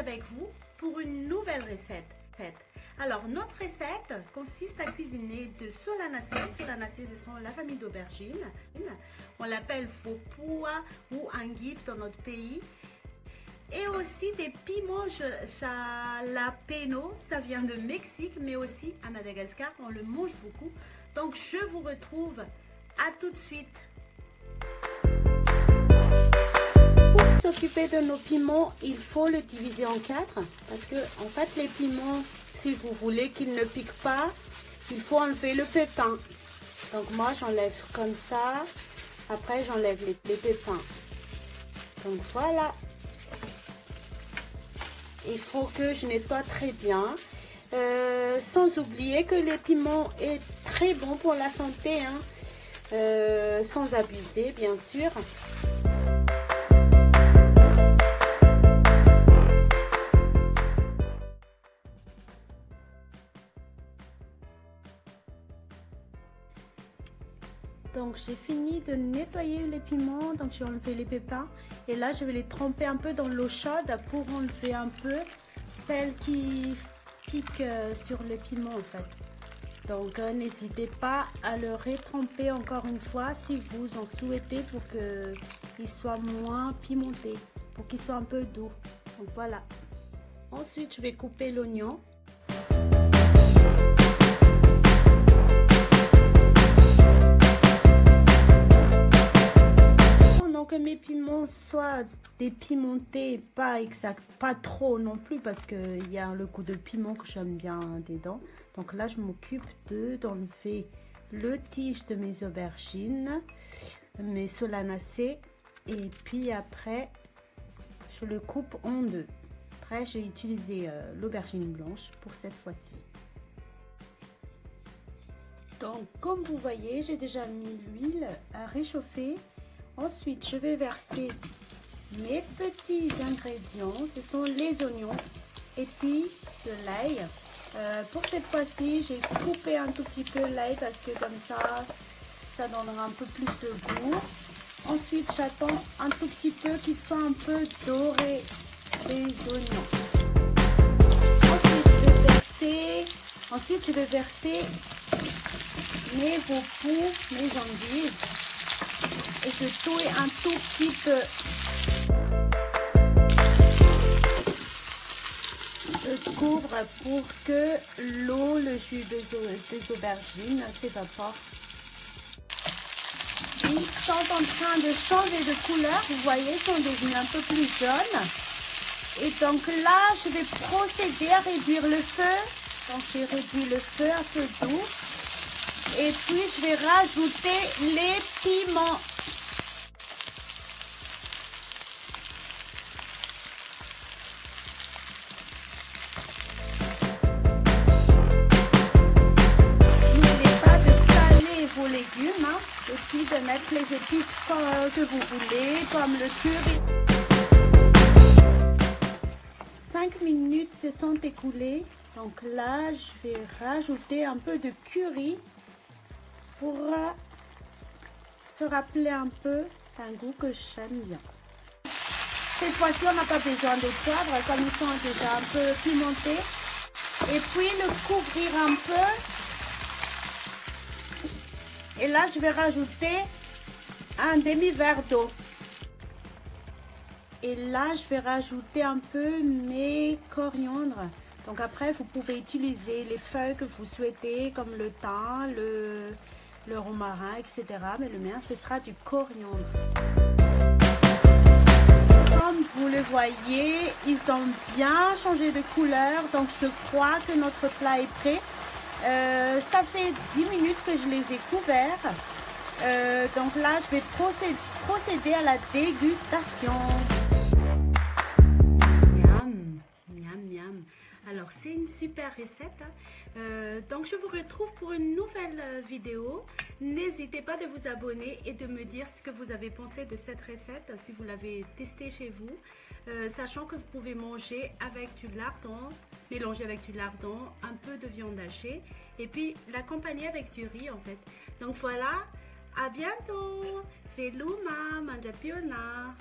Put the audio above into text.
avec vous pour une nouvelle recette. Alors, notre recette consiste à cuisiner de solanacées. Solanacées, ce sont la famille d'aubergines. On l'appelle faux pois ou endive dans notre pays. Et aussi des piments jalapeños, ça vient de Mexique, mais aussi à Madagascar, on le mange beaucoup. Donc, je vous retrouve à tout de suite. Pour s'occuper de nos piments, il faut le diviser en 4 parce que en fait les piments, si vous voulez qu'ils ne piquent pas, il faut enlever le pépin. Donc moi j'enlève comme ça, après j'enlève les pépins. Donc voilà. Il faut que je nettoie très bien. Sans oublier que les piments est très bon pour la santé, hein. Sans abuser bien sûr. Donc j'ai fini de nettoyer les piments, donc j'ai enlevé les pépins et là je vais les tremper un peu dans l'eau chaude pour enlever un peu celle qui pique sur les piments en fait. Donc n'hésitez pas à le retremper encore une fois si vous en souhaitez pour qu'il soit moins pimenté, pour qu'il soit un peu doux. Donc voilà. Ensuite je vais couper l'oignon. Que mes piments soient dépimentés, pas trop non plus parce qu'il y a le goût de piment que j'aime bien dedans. Donc là je m'occupe d'enlever le tige de mes aubergines, mes solanacées, et puis après je le coupe en deux. Après j'ai utilisé l'aubergine blanche pour cette fois-ci. Donc comme vous voyez, j'ai déjà mis l'huile à réchauffer. Ensuite, je vais verser mes petits ingrédients. Ce sont les oignons et puis de l'ail. Pour cette fois-ci, j'ai coupé un tout petit peu l'ail parce que comme ça donnera un peu plus de goût. Ensuite, j'attends un tout petit peu qu'ils soient un peu dorés, les oignons. Ensuite, je vais verser mes veaux poux, mes endives. Et je touille un tout petit peu. Je couvre pour que l'eau, le jus des aubergines s'évapore. Ils sont en train de changer de couleur. Vous voyez, ils sont devenus un peu plus jaunes. Et donc là, je vais procéder à réduire le feu. Donc j'ai réduit le feu un peu doux. Et puis je vais rajouter les piments. Légumes, hein, et puis de mettre les épices que vous voulez, comme le curry. 5 minutes se sont écoulées, donc là je vais rajouter un peu de curry pour se rappeler un peu un goût que j'aime bien. Cette fois-ci on n'a pas besoin de poivre, comme ils sont déjà un peu pimentés, et puis le couvrir un peu. Et là, je vais rajouter un demi-verre d'eau. Et là, je vais rajouter un peu mes coriandres. Donc après, vous pouvez utiliser les feuilles que vous souhaitez, comme le thym, le romarin, etc. Mais le mien, ce sera du coriandre. Comme vous le voyez, ils ont bien changé de couleur. Donc je crois que notre plat est prêt. Ça fait 10 minutes que je les ai couverts. Donc là, je vais procéder à la dégustation. Miam, miam, miam. Alors, c'est une super recette. Donc, je vous retrouve pour une nouvelle vidéo. N'hésitez pas de vous abonner et de me dire ce que vous avez pensé de cette recette, si vous l'avez testée chez vous. Sachant que vous pouvez manger avec du lardon, mélanger avec du lardon, un peu de viande hachée et puis l'accompagner avec du riz en fait. Donc voilà, à bientôt. Feluma, mangia piona.